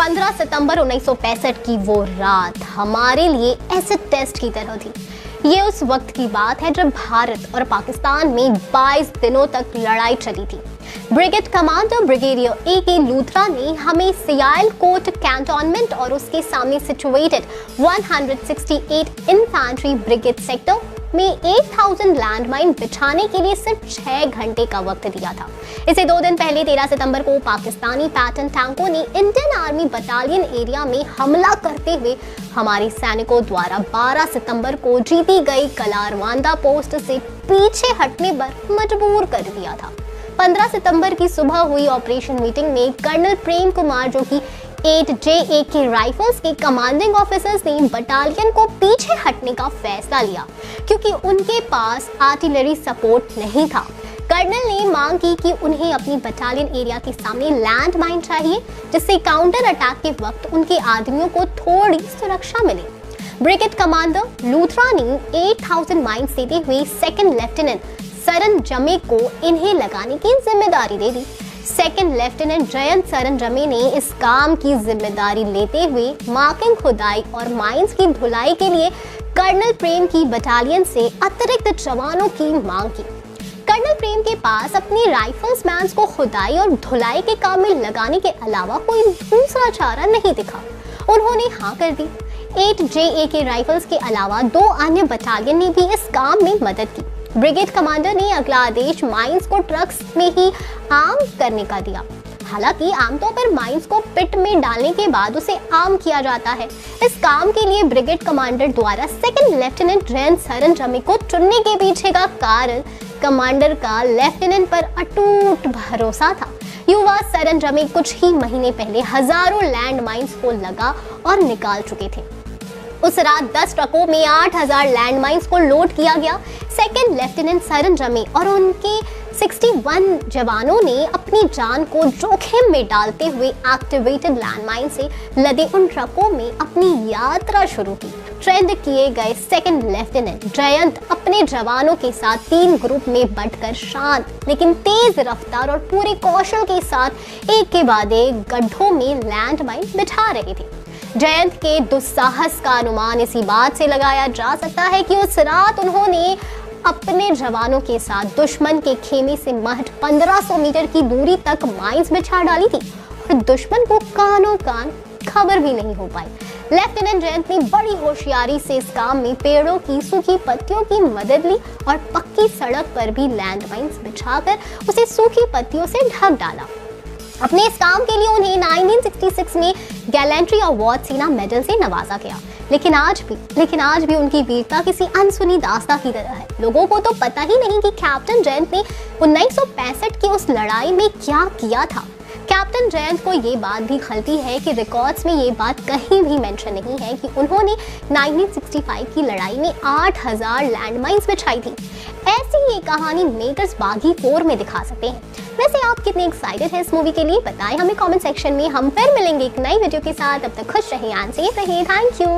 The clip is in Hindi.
15 सितंबर 1965 की वो रात हमारे लिए एसिड टेस्ट की तरह थी। ये उस वक्त की बात है जब भारत और पाकिस्तान में 22 दिनों तक लड़ाई चली थी। Brigade commander brigadier AK. Luthra ने हमें सियालकोट कैंटोनमेंट और उसके सामने सिचुएटेड 168 इन्फेंट्री ब्रिगेड सेक्टर में 8000 लैंडमाइन बिछाने के लिए सिर्फ 6 घंटे का वक्त दिया था। इसे 2 दिन पहले 13 सितंबर को पाकिस्तानी पैटर्न टैंकों ने इंडियन आर्मी बटालियन एरिया में हमला करते हुए हमारे सैनिकों द्वारा 12 सितंबर को जीती गई कलारवांदा पोस्ट से पीछे हटने पर मजबूर कर दिया था। 15 सितंबर की सुबह हुई ऑपरेशन मीटिंग में कर्नल प्रेम कुमार, जो कि 8JAK राइफल्स के कमांडिंग ऑफिसर्स ने बटालियन को पीछे हटने का फैसला लिया क्योंकि उनके पास आर्टिलरी सपोर्ट नहीं था। कर्नल ने मांग की कि उन्हें अपनी बटालियन एरिया के सामने लैंड माइन चाहिए जिससे काउंटर अटैक के वक्त उनके आदमियों को थोड़ी सुरक्षा मिले। ब्रिगेड कमांडर लूथरा ने 8000 माइन्स देते हुए सेकंड लेफ्टिनेंट सरन जमे को इन्हें लगाने की जिम्मेदारी दे दी। सेकंड लेफ्टिनेंट जयंत सरन जमे ने इस काम की जिम्मेदारी लेते हुए मार्किंग, खुदाई और माइंस की धुलाई के लिए कर्नल प्रेम की बटालियन से अतिरिक्त जवानों की मांग की। कर्नल प्रेम के पास अपनी राइफल्स मैंस को खुदाई और धुलाई के काम में लगाने के अलावा कोई दूसरा चारा नहीं दिखा। उन्होंने हाँ कर दी। 8JAK राइफल्स के अलावा 2 अन्य बटालियन ने भी इस काम में मदद की। ब्रिगेड कमांडर ने अगला आदेश माइंस को ट्रक्स में ही आर्म करने का दिया। हालांकि आमतौर पर माइंस को पिट में डालने के बाद उसे आर्म किया जाता है। इस काम के लिए ब्रिगेड कमांडर द्वारा सेकंड लेफ्टिनेंट जयंत सरन जमे को चुनने के पीछे का कारण कमांडर का लेफ्टिनेंट पर अटूट भरोसा था। युवा सरन जमे कुछ ही महीने पहले हजारों लैंड माइंस को लगा और निकाल चुके थे। उस रात 10 ट्रकों में 8000 लैंडमाइंस को लोड किया गया। सेकंड लेफ्टिनेंट सरन जमे और उनके 61 जवानों ने अपनी जान को जोखिम में डालते हुए एक्टिवेटेड लैंडमाइन से लदे उन ट्रकों में अपनी यात्रा शुरू की। ट्रेंड किए गए सेकंड लेफ्टिनेंट जयंत अपने जवानों के साथ 3 ग्रुप में बंटकर शांत लेकिन तेज रफ्तार और पूरे कौशल के साथ एक के बाद एक गड्ढों में लैंडमाइन बिछा रहे थे। जयंत के दुस्साहस का अनुमान इसी बात से लगाया जा सकता है कि उस रात उन्होंने अपने जवानों के साथ दुश्मन के खेमे से महज 1500 मीटर की दूरी तक माइंस बिछा डाली थी और दुश्मन को कानों कान खबर भी नहीं हो पाई। लेफ्टिनेंट जयंत ने बड़ी होशियारी से इस काम में पेड़ों की सूखी पत्तियों की मदद ली और पक्की सड़क पर भी लैंडमाइंस बिछाकर उसे सूखी पत्तियों से ढक डाला। अपने इस काम के लिए उन्हें 1966 में गैलेंट्री अवार्ड सेना मेडल से नवाजा गया। लेकिन आज भी उनकी वीरता किसी अनसुनी दास्तां की तरह है। लोगों को तो पता ही नहीं कि कैप्टन जयंत ने 1965 की उस लड़ाई में क्या किया था। कैप्टन जयंत को ये बात भी खलती है कि रिकॉर्ड्स में ये बात कहीं भी मेंशन नहीं है कि उन्होंने 1965 की लड़ाई में 8000 लैंडमाइंस बिछाई थी। ऐसी ये कहानी मेकर्स बागी 4 में दिखा सकते हैं। वैसे आप कितने एक्साइटेड हैं इस मूवी के लिए, बताएं हमें कमेंट सेक्शन में। हम फिर मिलेंगे एक नई वीडियो के साथ। अब तक खुश रहिए, सेफ रहिए। Thank you.